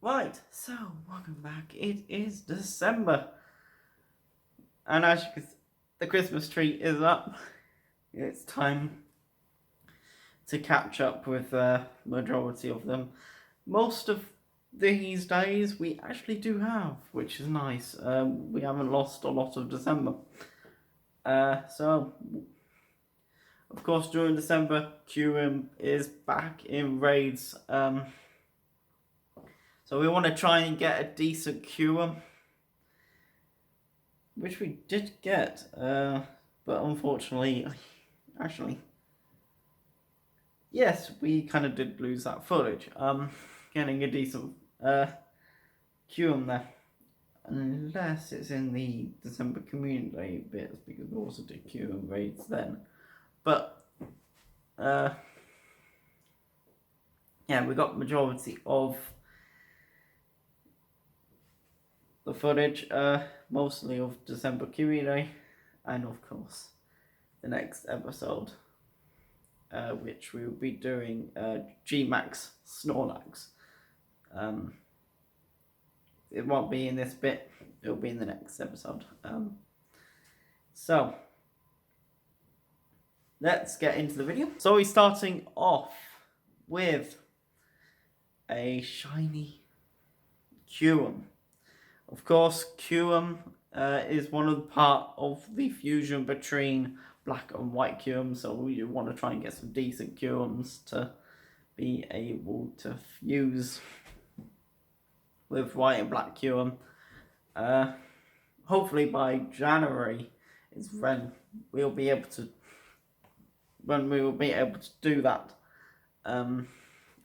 Right, so welcome back. It is December, and as you can see, the Christmas tree is up. It's time to catch up with the majority of them. Most of these days we actually do have, which is nice. We haven't lost a lot of December. So, of course, during December, kyurem is back in raids. So we want to try and get a decent kyurem, which we did get, but unfortunately, actually, yes, we kind of did lose that footage. Getting a decent kyurem there, unless it's in the December community bits, because we also did kyurem raids then. But yeah, we got majority of the footage, mostly of December community, and of course the next episode, which we will be doing G-Max Snorlax. It won't be in this bit, it'll be in the next episode. So let's get into the video. So we're starting off with a shiny kyurem. Of course, kyurem is one of the part of the fusion between black and white kyurem, so we want to try and get some decent kyurems to be able to fuse with white and black kyurem. Hopefully by January is when we will be able to do that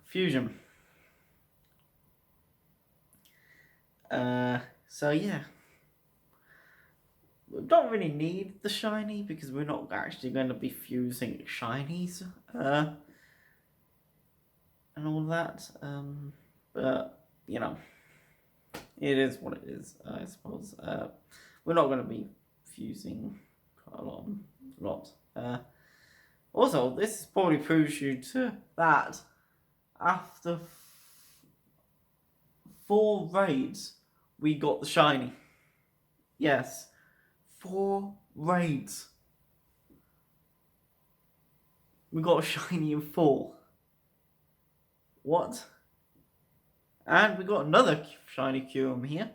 fusion. So yeah, we don't really need the shiny because we're not actually going to be fusing shinies and all that. But you know, it is what it is, I suppose. We're not going to be fusing quite a lot. Also, this probably proves you to that after 4 raids, we got the shiny. Yes, 4 raids. We got a shiny in 4. What? And we got another shiny kyurem here,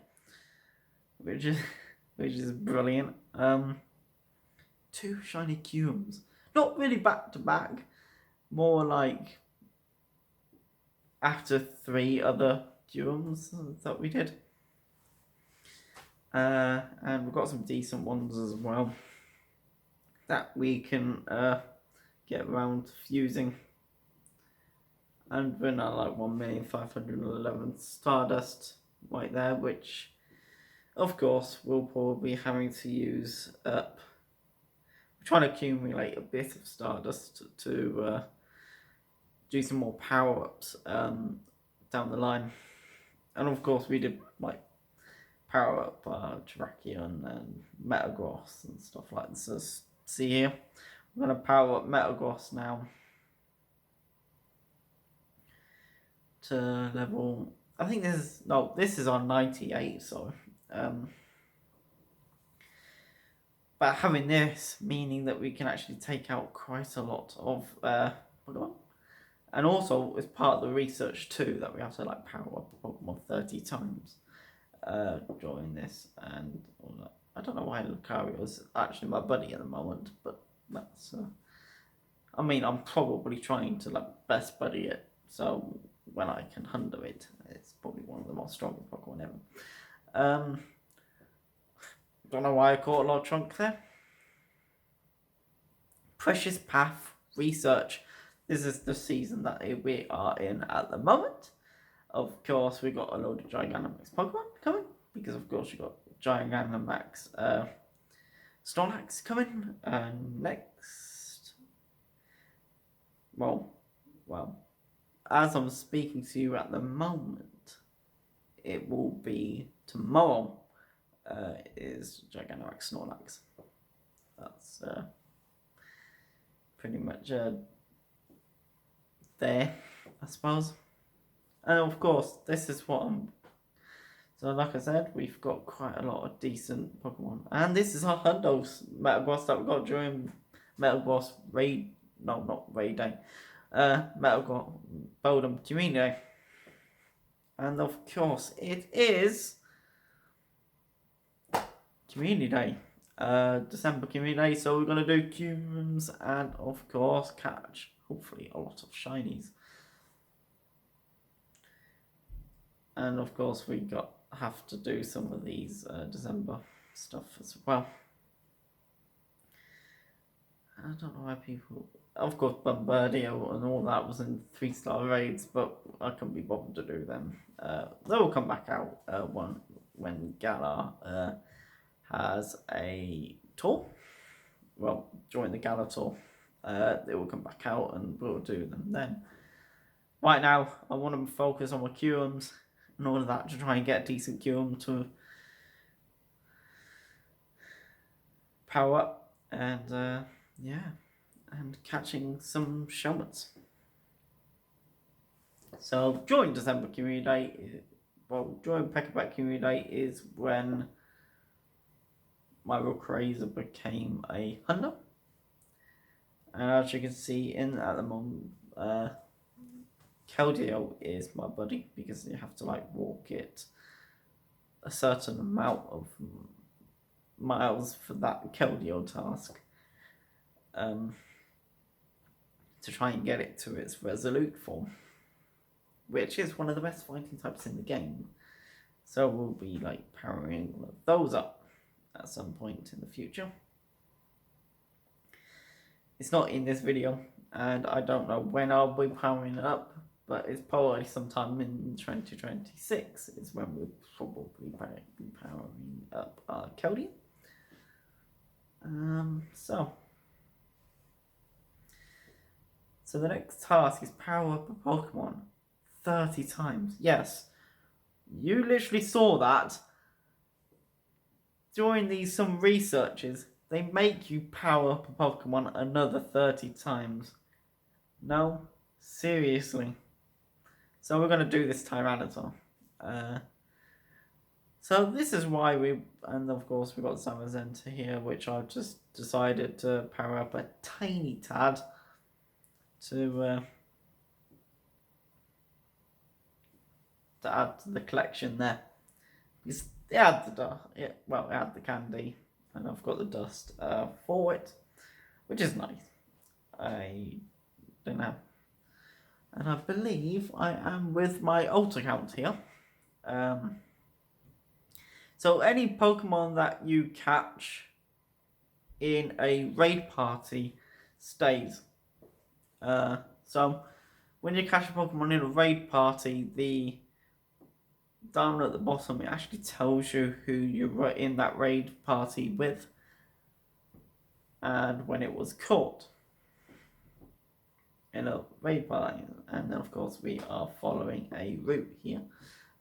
which is brilliant. 2 shiny kyurems. Not really back to back, more like after 3 other kyurems that we did. And we've got some decent ones as well that we can get around fusing. And we're now like 1,511 Stardust right there, which of course we'll probably be having to use up. We're trying to accumulate a bit of Stardust to do some more power-ups down the line. And of course we did like power up Terrakion and Metagross and stuff like this. So see here, I'm going to power up Metagross now to level, I think this is on 98, so but having this meaning that we can actually take out quite a lot of Pokemon. And also it's part of the research too that we have to like power up Pokemon 30 times during this and all that. I don't know why Lucario is actually my buddy at the moment, but that's I mean, I'm probably trying to like best buddy it, so when I can handle it, it's probably one of the most stronger Pokemon ever. Don't know why I caught a lot of trunk there. Precious Path Research. This is the season that we are in at the moment. Of course, we got a load of Gigantamax Pokemon coming, because of course you got Gigantamax Snorlax coming next. Well, as I'm speaking to you at the moment, it will be tomorrow. Is Gigantamax Snorlax. That's pretty much there, I suppose. And of course, this is what I'm... So like I said, we've got quite a lot of decent Pokemon. And this is our Hundos Metagross that we got during Metagross Raid... No, not Raid Day. Metagross Boldham Community Day. And of course, it is... Community Day. December Community Day. So we're going to do Kyurems and of course catch, hopefully, a lot of shinies. And of course we have to do some of these December stuff as well. I don't know why people... Of course Bombardier and all that was in 3-star raids, but I couldn't be bothered to do them. They will come back out when Galar has a tour. Well, during the Gala tour. They will come back out and we'll do them then. Right now, I want to focus on my Kyurems and all of that to try and get a decent Kyurem to power up and yeah, and catching some Shelmets. So during December Community Day, well, during Pekka Community Day is when my Rayquaza became a Hunter. And as you can see at the moment, Keldeo is my buddy because you have to walk it a certain amount of miles for that Keldeo task to try and get it to its Resolute form, which is one of the best fighting types in the game. So we'll be powering those up at some point in the future. It's not in this video, and I don't know when I'll be powering it up, but it's probably sometime in 2026 is when we'll probably be powering up our Keldeo. So the next task is power up a Pokemon 30 times. Yes, you literally saw that. During some researches, they make you power up a Pokemon another 30 times. No, seriously. So we're going to do this Tyranitar. So this is why and of course we've got Zamazenta here, which I've just decided to power up a tiny tad to add to the collection there. Because it had it had the candy, and I've got the dust for it, which is nice. I don't know. And I believe I am with my alt account here. So any Pokemon that you catch in a raid party stays. So when you catch a Pokemon in a raid party, down at the bottom it actually tells you who you were in that raid party with and when it was caught in a raid party. And then of course we are following a route here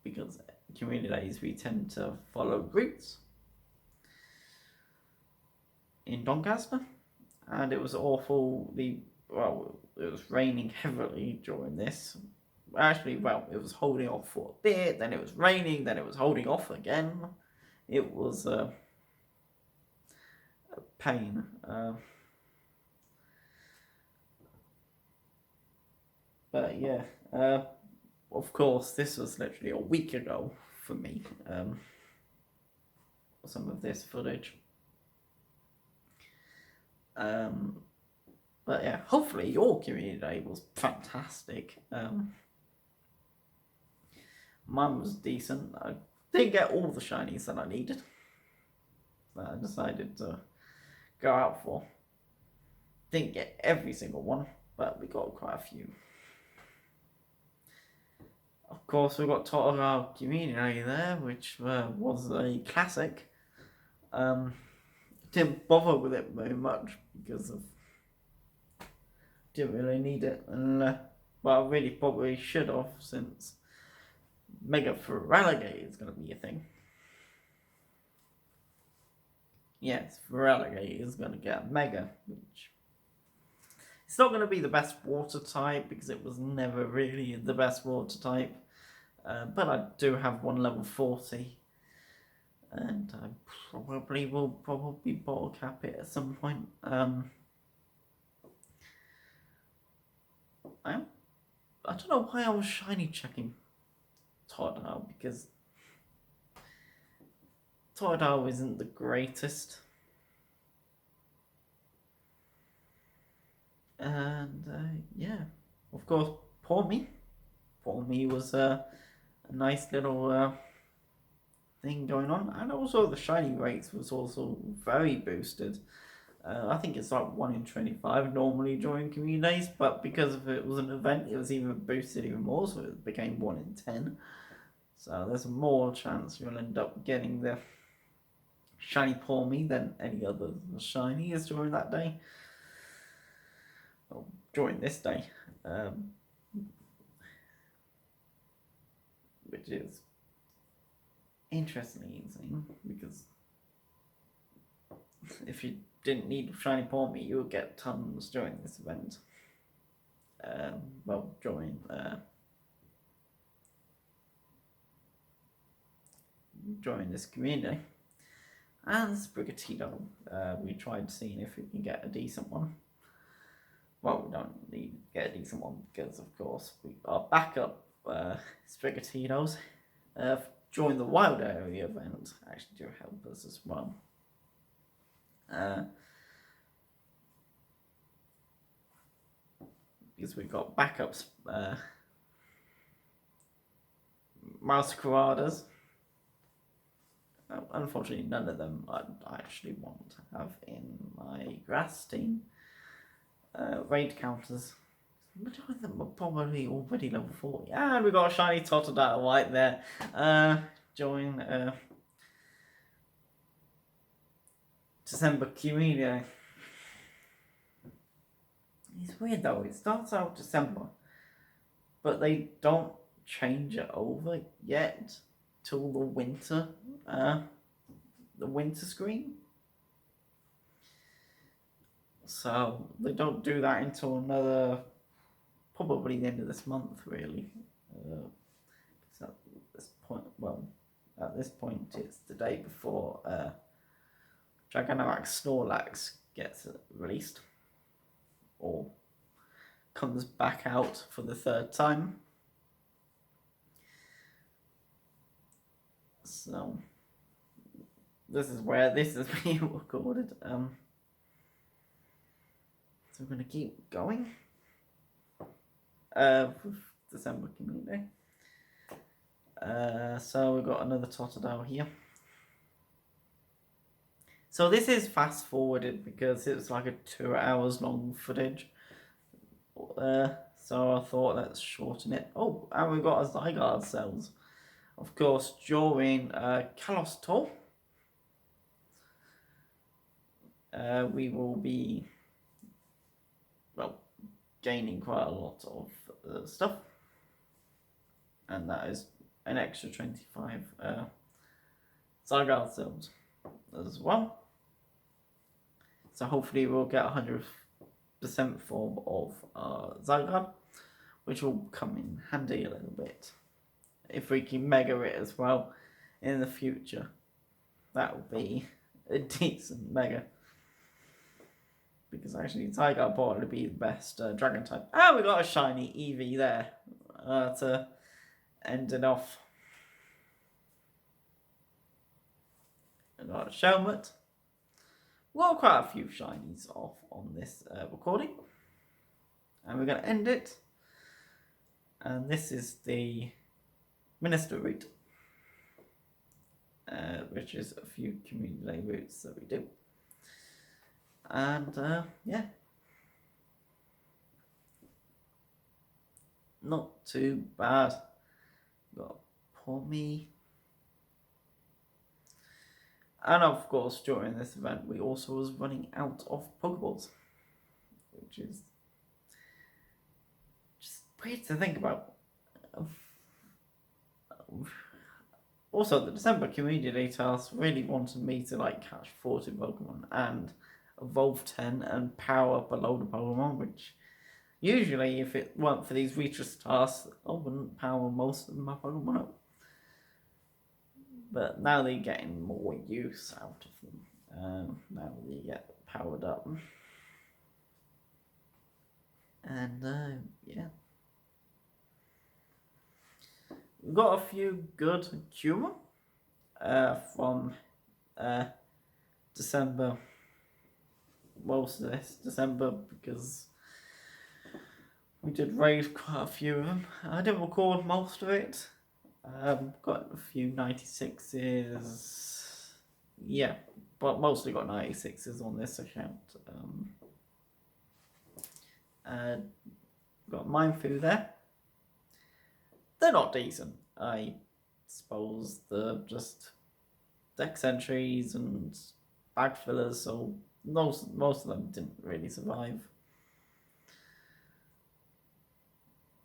because community days we tend to follow routes in Doncaster, and it was awfully, it was raining heavily during this. Actually, it was holding off for a bit, then it was raining, then it was holding off again. It was a pain. But yeah, of course, this was literally a week ago for me. Some of this footage. But yeah, hopefully your community day was fantastic. Mine was decent. I didn't get all the shinies that I needed, that I decided to go out for. Didn't get every single one, but we got quite a few. Of course, we got Totoro Community there, which was a classic. Didn't bother with it very much because of didn't really need it, but I really probably should have, since Mega Feraligatr is going to be a thing. Yes, Feraligatr is going to get a Mega, which it's not going to be the best water type because it was never really the best water type. but I do have one level 40, and I probably will bottle cap it at some point. I don't know why I was shiny checking Totodile, because Totodile isn't the greatest. And yeah, of course, Poor Me was a nice little thing going on, and also the shiny rates was also very boosted. I think it's like 1 in 25 normally during community days, but because of it was an event, it was even boosted even more, so it became 1 in 10. So there's more chance you'll end up getting the shiny Poor Me than any other shinies during that day. Well, during this day. Which is interestingly insane, because if you didn't need shiny Poor Me, you would get tons during this event. Well, during this community. And Sprigatito, we tried seeing if we can get a decent one. Well, we don't need to get a decent one because, of course, our backup Sprigatitos during the wild area event actually do help us as well. Because we've got backups, Masqueradas. Unfortunately, none of them I actually want to have in my grass team. Raid counters. Majority of them are probably already level 40. And we got a shiny Totodile right there. During December community. It's weird though, it starts out December, but they don't change it over yet till the winter screen. So they don't do that until another, probably the end of this month, really. At this point, it's the day before Gigantamax Snorlax gets released, or comes back out for the 3rd time. So this is where this is being recorded. So we're going to keep going with December community. So we've got another Totodile here. So this is fast forwarded because it's like a 2 hours long footage. So I thought let's shorten it. Oh, and we've got a Zygarde cells. Of course, during Kalos Tour, we will be, well, gaining quite a lot of stuff. And that is an extra 25 Zygarde cells as well. So hopefully we'll get 100% form of Zygarde, which will come in handy a little bit. If we can mega it as well in the future, that will be a decent mega. Because actually Zygarde probably be the best dragon type. Ah, we got a shiny Eevee there to end it off. I got a Shelmet. Well, quite a few shinies off on this recording. And we're going to end it. And this is the Minister route, which is a few community day routes that we do. And yeah, not too bad. Got Poor Me. And of course, during this event, we also was running out of Pokeballs, which is just weird to think about. Also, the December community day task really wanted me to like catch 40 Pokemon and evolve 10 and power up a load of Pokemon, which Usually, if it weren't for these research tasks, I wouldn't power most of my Pokemon up. But now they're getting more use out of them. Now they get powered up. And yeah. We've got a few good kyurem from December. Most of this December, because we did raid quite a few of them. I didn't record most of it. Got a few 96s. Yeah, but mostly got 96s on this account. Got Mindfu there. They're not decent. I suppose they're just dex entries and bag fillers, so most of them didn't really survive.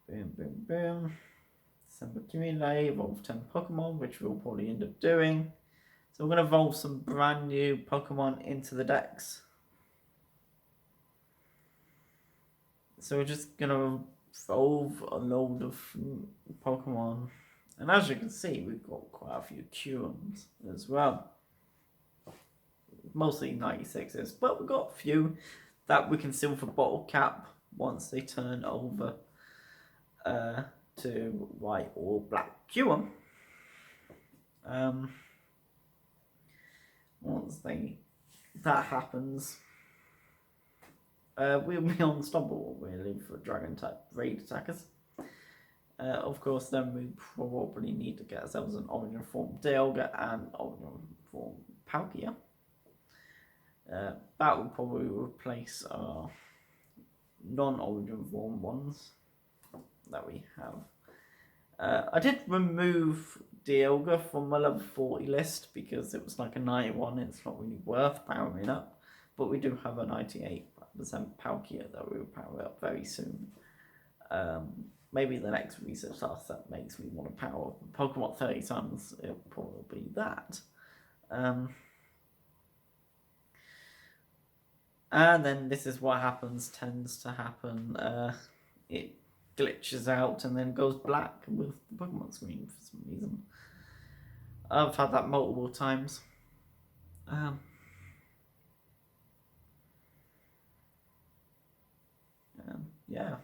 Boom, boom, boom. December Community, evolve 10 Pokemon, which we'll probably end up doing. So we're going to evolve some brand new Pokemon into the decks. So we're just going to evolve a load of Pokemon. And as you can see, we've got quite a few Kyurems as well. Mostly 96s, but we've got a few that we can silver bottle cap once they turn over to white or black Kyurem. Once that happens, we'll be unstoppable really for dragon type raid attackers. Of course, then we probably need to get ourselves an origin form Dialga and origin form Palkia. That will probably replace our non-origin form ones that we have. I did remove Dialga from my level 40 list because it was like a 91. It's not really worth powering up, but we do have a 98% Palkia that we will power up very soon. Maybe the next research task that makes me want to power Pokemon 30 times, it'll probably be that. And then this is what tends to happen. It glitches out and then goes black with the Pokemon screen for some reason. I've had that multiple times. Yeah,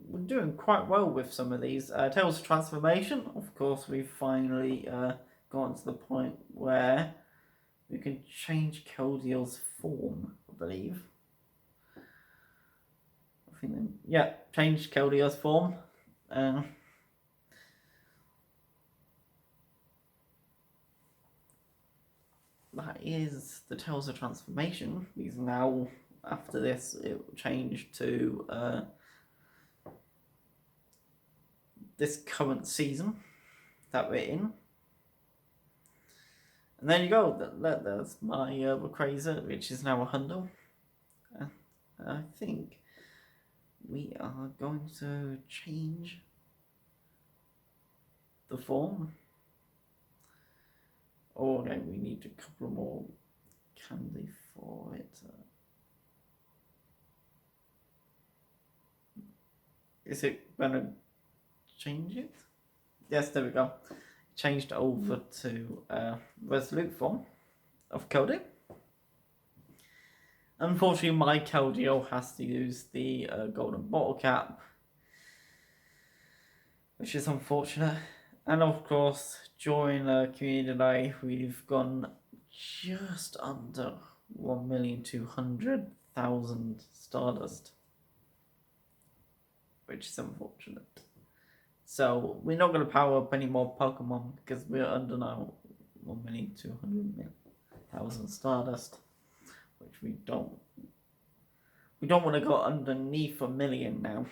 we're doing quite well with some of these. Tales of Transformation, of course, we've finally gotten to the point where we can change Keldeal's form, I believe. Yeah, change Keldeal's form. That is the Tales of Transformation. Because now, after this, it will change to this current season that we're in. And there you go. That's my Rayquaza, which is now a Hundo. I think we are going to change the form. Oh, okay, we need a couple more candy for it. Is it going to change it? Yes, there we go. Changed over to Resolute form of Keldeo. Unfortunately, my Keldeo has to use the golden bottle cap, which is unfortunate. And of course, during Community Day, we've gone just under 1,200,000 Stardust, which is unfortunate. So we're not going to power up any more Pokemon because we're under now 1,200,000 Stardust, which we don't want to go underneath 1 million now.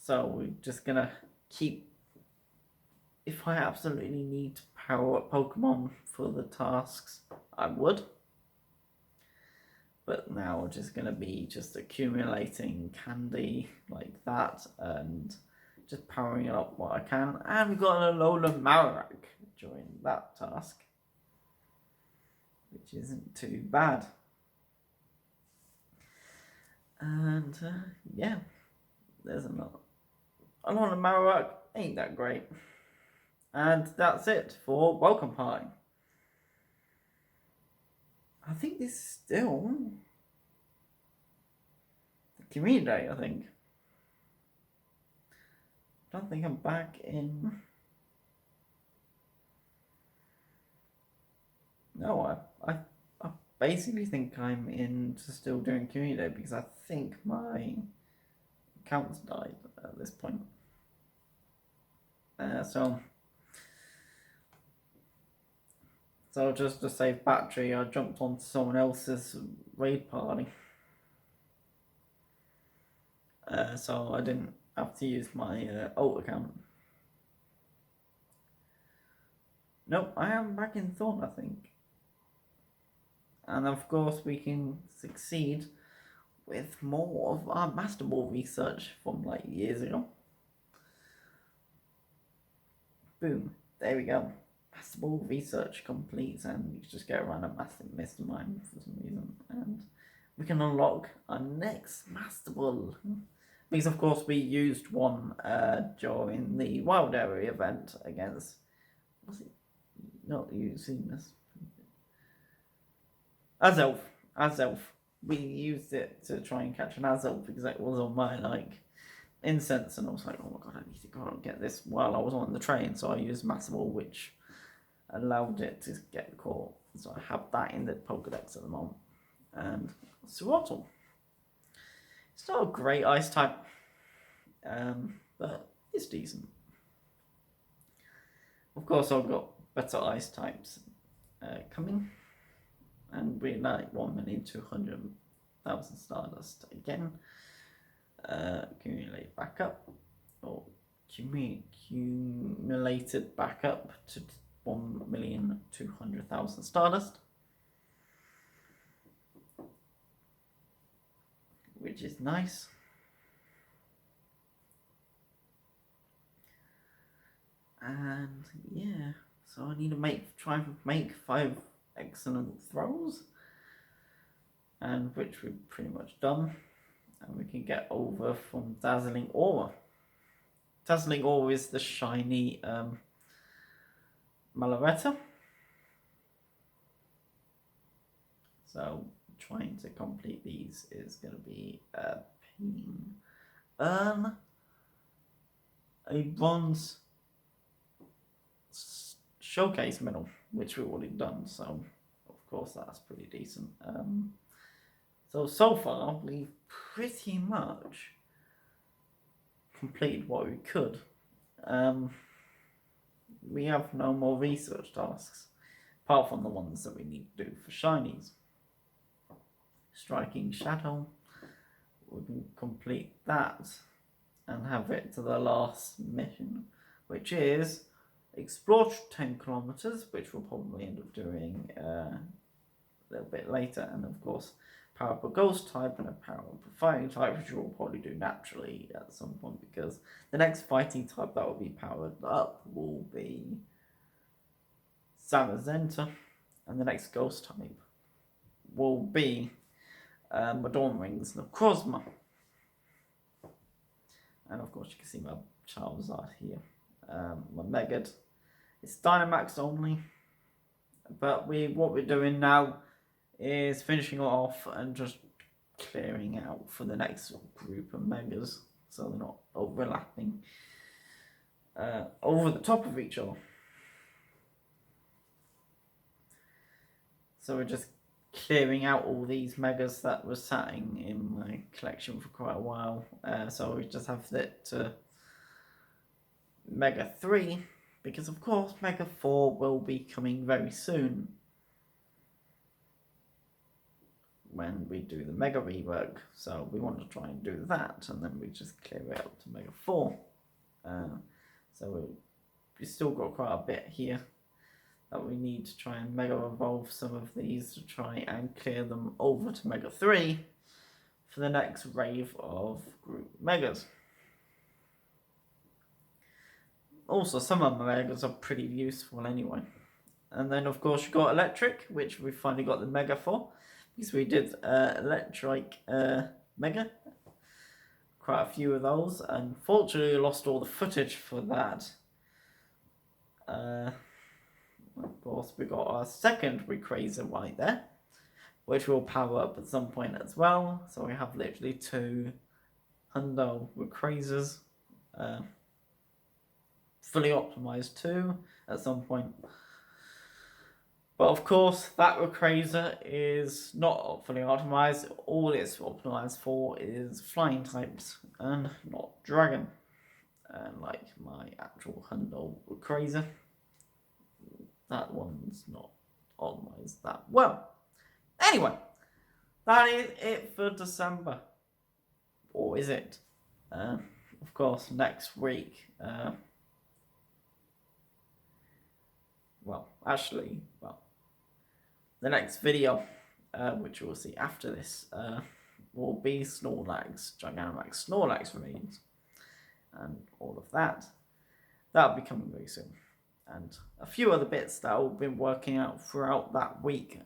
So we're just gonna keep. If I absolutely need to power up Pokemon for the tasks, I would. But now we're just gonna be accumulating candy like that and just powering it up what I can. And we got an Alolan Marowak during that task, which isn't too bad. And yeah, there's a lot of Marowak, ain't that great. And that's it for Welcome Pie. I think this is still the Community Day, I think. I don't think I'm back in. No, I basically think I'm in still doing Community Day because I think my account's died at this point. So just to save battery, I jumped onto someone else's raid party. So I didn't have to use my alt account. Nope, I am back in Thorn, I think. And of course we can succeed with more of our Master Ball research from like years ago. Boom, there we go. Master Ball research complete, and we just get around a massive Mr. Mime for some reason, and we can unlock our next Master Ball. Because of course we used one during the Wild Area event against, was it not using this? Azelf. We used it to try and catch an Azelf because it was on my like incense, and I was like, oh my god, I need to go and get this while I was on the train. So I used Master Ball, which allowed it to get caught. So I have that in the Pokedex at the moment. And Suotl. It's not a great ice type, but it's decent. Of course, I've got better ice types coming, and we're like 1,200,000 Stardust again. Accumulate back up, or accumulated back up to 1,200,000 Stardust, which is nice. And yeah, so I need to try and make 5 excellent throws, and which we've pretty much done. And we can get over from Dazzling Aura. Dazzling Aura is the shiny Malaretta. So trying to complete these is going to be a pain. Earn a bronze showcase medal, which we've already done, so of course that's pretty decent. So far we've pretty much completed what we could. We have no more research tasks apart from the ones that we need to do for shinies. Striking Shadow, we can complete that and have it to the last mission, which is explore 10 kilometers, which we'll probably end up doing a little bit later, and of course power up a ghost type and a power up a fighting type, which we'll probably do naturally at some point, because the next fighting type that will be powered up will be Zamazenta, and the next ghost type will be Madonna Rings, Necrozma. And of course you can see my Charizard here. My Megad. It's Dynamax only, but what we're doing now is finishing it off and just clearing out for the next group of Megas, so they're not overlapping over the top of each other. So we're just clearing out all these Megas that were sitting in my collection for quite a while. So we just have it to Mega 3, because of course Mega 4 will be coming very soon when we do the Mega rework. So we want to try and do that, and then we just clear it up to Mega 4. So we've still got quite a bit here that we need to try and Mega Evolve some of these to try and clear them over to Mega 3 for the next wave of group Megas. Also, some of my Megas are pretty useful anyway. And then of course you got electric, which we finally got the Mega for, because we did electric Mega, quite a few of those. Unfortunately, lost all the footage for that. Of course, we got our second Rayquaza right there, which will power up at some point as well. So we have literally 2 Hundo Rayquazas, fully optimized too at some point. But of course, that Rayquaza is not fully optimized. All it's optimized for is flying types and not dragon. And like my actual Hundo Rayquaza, that one's not optimized that well. Anyway, that is it for December. Or is it? Of course, next week. The next video, which we'll see after this, will be Snorlax, Gigantamax Snorlax remains, and all of that. That'll be coming very soon. And a few other bits that I've been working out throughout that week.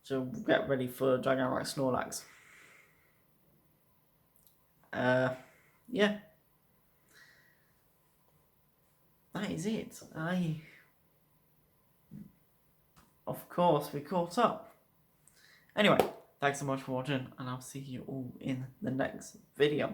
So get ready for Gigantamax Snorlax. Yeah. That is it. Of course, we caught up. Anyway, thanks so much for watching, and I'll see you all in the next video.